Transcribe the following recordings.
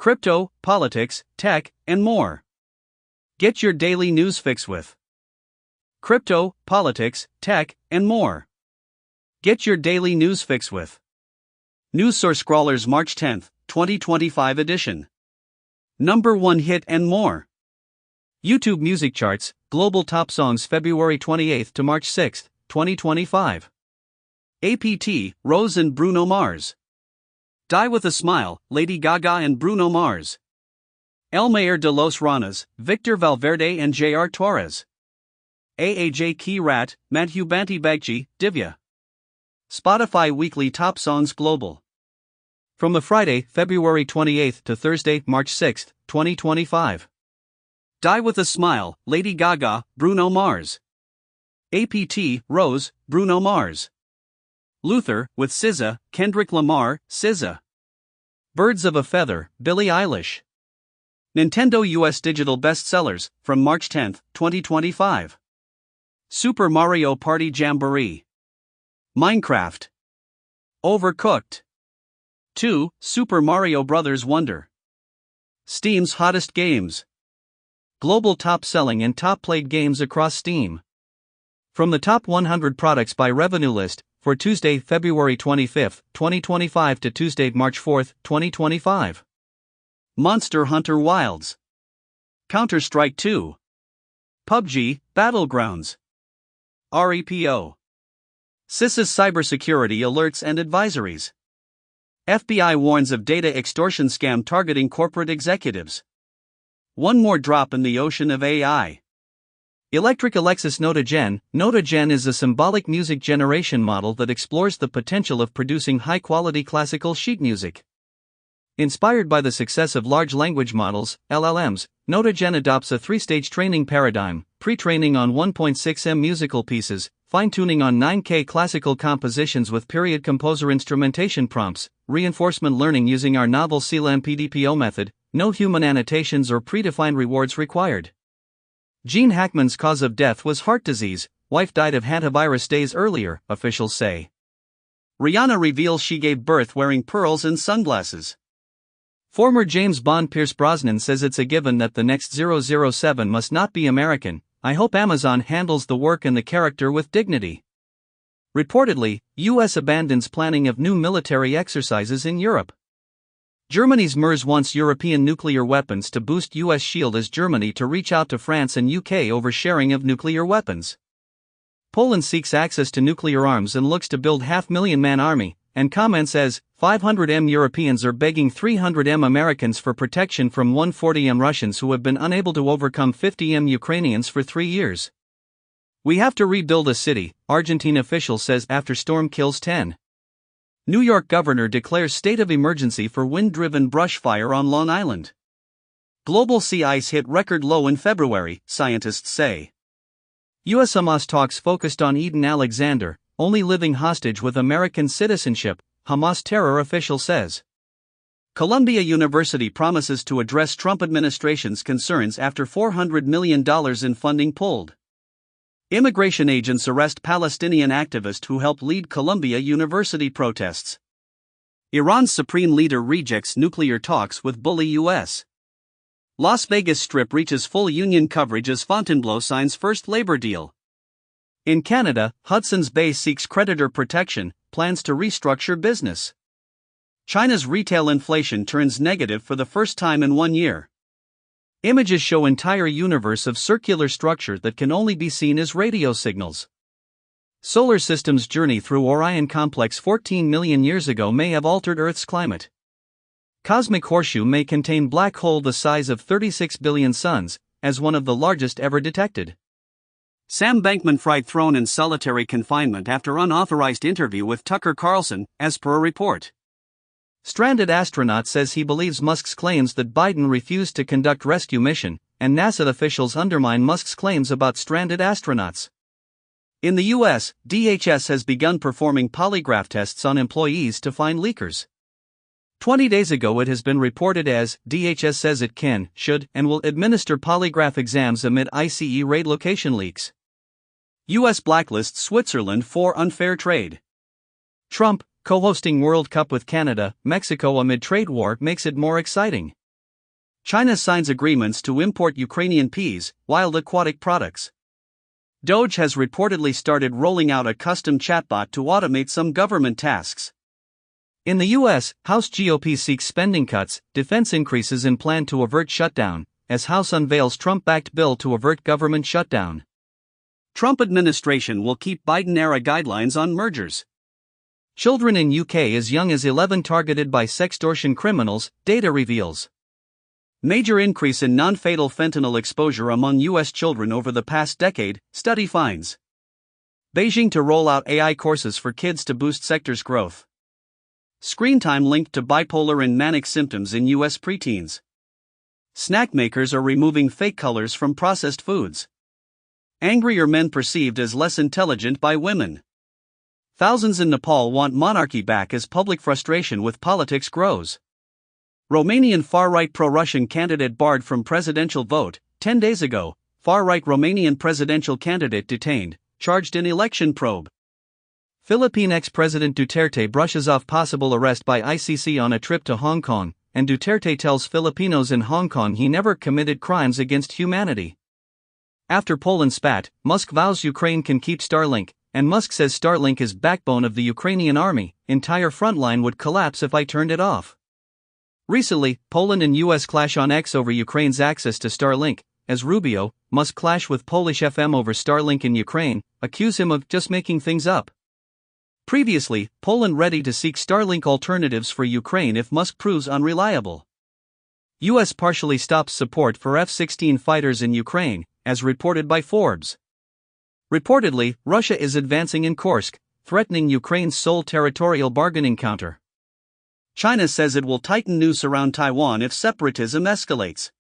crypto, politics, tech, and more. Get your daily news fix with crypto, politics, tech, and more. Get your daily news fix with News Source Scrawlers March 10, 2025 edition. Number 1 hit and more. YouTube Music Charts, Global Top Songs February 28 to March 6, 2025. APT, Rose and Bruno Mars. Die with a Smile, Lady Gaga and Bruno Mars. El Mayor de los Ranas, Victor Valverde and J.R. Torres. AAJ Key Rat, Madhu Banti Bagchi, Divya. Spotify Weekly Top Songs Global. From the Friday, February 28 to Thursday, March 6, 2025. Die with a Smile, Lady Gaga, Bruno Mars. APT, Rose, Bruno Mars. Luther, with SZA, Kendrick Lamar, SZA. Birds of a Feather, Billie Eilish. Nintendo US Digital Bestsellers, from March 10, 2025. Super Mario Party Jamboree. Minecraft. Overcooked. 2. Super Mario Bros. Wonder. Steam's Hottest Games. Global top-selling and top-played games across Steam. From the top 100 products by revenue list, for Tuesday, February 25, 2025 to Tuesday, March 4, 2025. Monster Hunter Wilds. Counter-Strike 2. PUBG, Battlegrounds. REPO. CISA's cybersecurity alerts and advisories. FBI warns of data extortion scam targeting corporate executives. One more drop in the ocean of AI. Electric Alexis Nota Gen. Nota Gen is a symbolic music generation model that explores the potential of producing high-quality classical sheet music. Inspired by the success of large language models, LLMs, Nota Gen adopts a three-stage training paradigm: pre-training on 1.6M musical pieces, fine-tuning on 9K classical compositions with period composer instrumentation prompts, reinforcement learning using our novel CLAM PDPO method, no human annotations or predefined rewards required. Gene Hackman's cause of death was heart disease, wife died of hantavirus days earlier, officials say. Rihanna reveals she gave birth wearing pearls and sunglasses. Former James Bond Pierce Brosnan says it's a given that the next 007 must not be American. I hope Amazon handles the work and the character with dignity. Reportedly, US abandons planning of new military exercises in Europe. Germany's MERS wants European nuclear weapons to boost US shield as Germany to reach out to France and UK over sharing of nuclear weapons. Poland seeks access to nuclear arms and looks to build 500,000-man army, and comments as 500M Europeans are begging 300M Americans for protection from 140M Russians who have been unable to overcome 50M Ukrainians for 3 years. We have to rebuild a city, Argentine official says after storm kills 10. New York governor declares state of emergency for wind-driven brush fire on Long Island. Global sea ice hit record low in February, scientists say. US-Hamas talks focused on Eden Alexander, only living hostage with American citizenship, Hamas terror official says. Columbia University promises to address Trump administration's concerns after $400 million in funding pulled. Immigration agents arrest Palestinian activist who helped lead Columbia University protests. Iran's supreme leader rejects nuclear talks with bully U.S. Las Vegas Strip reaches full union coverage as Fontainebleau signs first labor deal. In Canada, Hudson's Bay seeks creditor protection, plans to restructure business. China's retail inflation turns negative for the first time in 1 year. Images show entire universe of circular structure that can only be seen as radio signals. Solar system's journey through Orion complex 14 million years ago may have altered Earth's climate. Cosmic horseshoe may contain black hole the size of 36 billion suns, as one of the largest ever detected. Sam Bankman-Fried thrown in solitary confinement after unauthorized interview with Tucker Carlson, as per a report. Stranded astronaut says he believes Musk's claims that Biden refused to conduct rescue mission, and NASA officials undermine Musk's claims about stranded astronauts. In the U.S., DHS has begun performing polygraph tests on employees to find leakers. 20 days ago it has been reported as, DHS says it can, should, and will administer polygraph exams amid ICE raid location leaks. U.S. blacklists Switzerland for unfair trade. Trump, co-hosting World Cup with Canada, Mexico amid trade war makes it more exciting. China signs agreements to import Ukrainian peas, wild aquatic products. Doge has reportedly started rolling out a custom chatbot to automate some government tasks. In the U.S., House GOP seeks spending cuts, defense increases and plan to avert shutdown, as House unveils Trump-backed bill to avert government shutdown. Trump administration will keep Biden-era guidelines on mergers. Children in UK as young as 11 targeted by sextortion criminals, data reveals. Major increase in non-fatal fentanyl exposure among U.S. children over the past decade, study finds. Beijing to roll out AI courses for kids to boost sector's growth. Screen time linked to bipolar and manic symptoms in U.S. preteens. Snack makers are removing fake colors from processed foods. Angrier men perceived as less intelligent by women. Thousands in Nepal want monarchy back as public frustration with politics grows. Romanian far-right pro-Russian candidate barred from presidential vote. 10 days ago, far-right Romanian presidential candidate detained, charged in election probe. Philippine ex-President Duterte brushes off possible arrest by ICC on a trip to Hong Kong, and Duterte tells Filipinos in Hong Kong he never committed crimes against humanity. After Poland spat, Musk vows Ukraine can keep Starlink, and Musk says Starlink is backbone of the Ukrainian army, entire front line would collapse if I turned it off. Recently, Poland and US clash on X over Ukraine's access to Starlink, as Rubio, Musk clash with Polish FM over Starlink in Ukraine, accuse him of just making things up. Previously, Poland ready to seek Starlink alternatives for Ukraine if Musk proves unreliable. US partially stops support for F-16 fighters in Ukraine, as reported by Forbes. Reportedly, Russia is advancing in Kursk, threatening Ukraine's sole territorial bargaining counter. China says it will tighten noose around Taiwan if separatism escalates.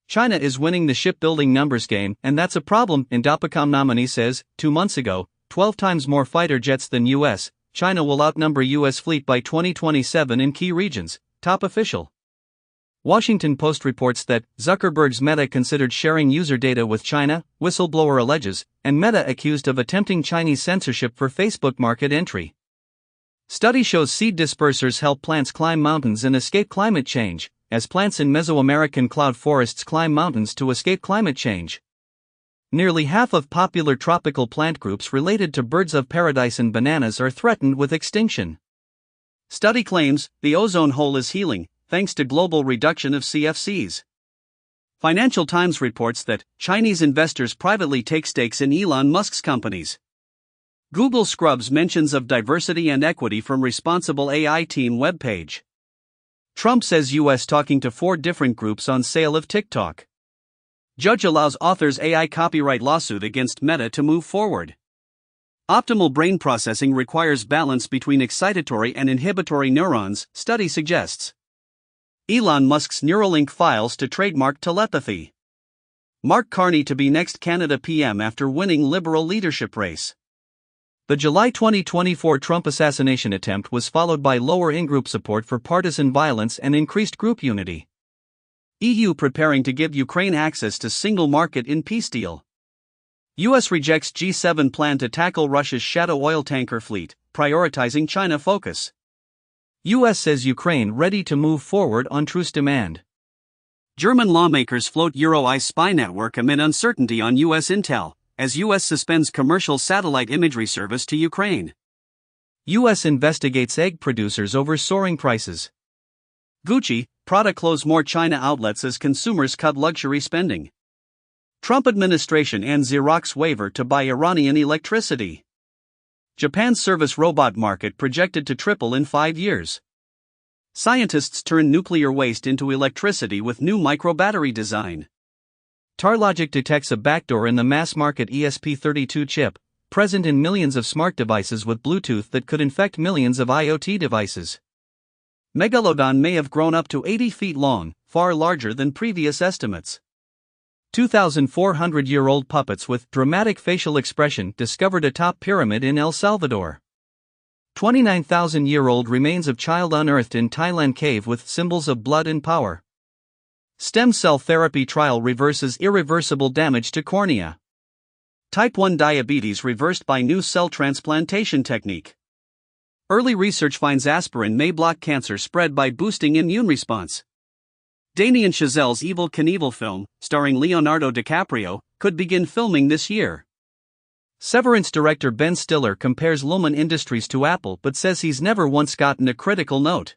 China is winning the shipbuilding numbers game, and that's a problem, Indopacom nominee says. 2 months ago, 12 times more fighter jets than US, China will outnumber US fleet by 2027 in key regions, top official. Washington Post reports that Zuckerberg's Meta considered sharing user data with China, whistleblower alleges, and Meta accused of attempting Chinese censorship for Facebook market entry. Study shows seed dispersers help plants climb mountains and escape climate change, as plants in Mesoamerican cloud forests climb mountains to escape climate change. Nearly half of popular tropical plant groups related to birds of paradise and bananas are threatened with extinction. Study claims the ozone hole is healing, thanks to global reduction of CFCs. Financial Times reports that Chinese investors privately take stakes in Elon Musk's companies. Google scrubs mentions of diversity and equity from responsible AI team webpage. Trump says US talking to 4 different groups on sale of TikTok. Judge allows author's AI copyright lawsuit against Meta to move forward. Optimal brain processing requires balance between excitatory and inhibitory neurons, study suggests. Elon Musk's Neuralink files to trademark telepathy. Mark Carney to be next Canada PM after winning Liberal leadership race. The July 2024 Trump assassination attempt was followed by lower in-group support for partisan violence and increased group unity. EU preparing to give Ukraine access to single market in peace deal. US rejects G7 plan to tackle Russia's shadow oil tanker fleet, prioritizing China focus. US says Ukraine ready to move forward on truce demand. German lawmakers float Euro-eye spy network amid uncertainty on US intel, as US suspends commercial satellite imagery service to Ukraine. US investigates egg producers over soaring prices. Gucci, Prada close more China outlets as consumers cut luxury spending. Trump administration ends Iraq's waiver to buy Iranian electricity. Japan's service robot market projected to triple in 5 years. Scientists turn nuclear waste into electricity with new microbattery design. Tarlogic detects a backdoor in the mass-market ESP32 chip, present in millions of smart devices with Bluetooth that could infect millions of IoT devices. Megalodon may have grown up to 80 feet long, far larger than previous estimates. 2,400-year-old puppets with dramatic facial expression discovered atop pyramid in El Salvador. 29,000-year-old remains of child unearthed in Thailand cave with symbols of blood and power. Stem cell therapy trial reverses irreversible damage to cornea. Type 1 diabetes reversed by new cell transplantation technique. Early research finds aspirin may block cancer spread by boosting immune response. Damien Chazelle's Evel Knievel film, starring Leonardo DiCaprio, could begin filming this year. Severance director Ben Stiller compares Lumen Industries to Apple but says he's never once gotten a critical note.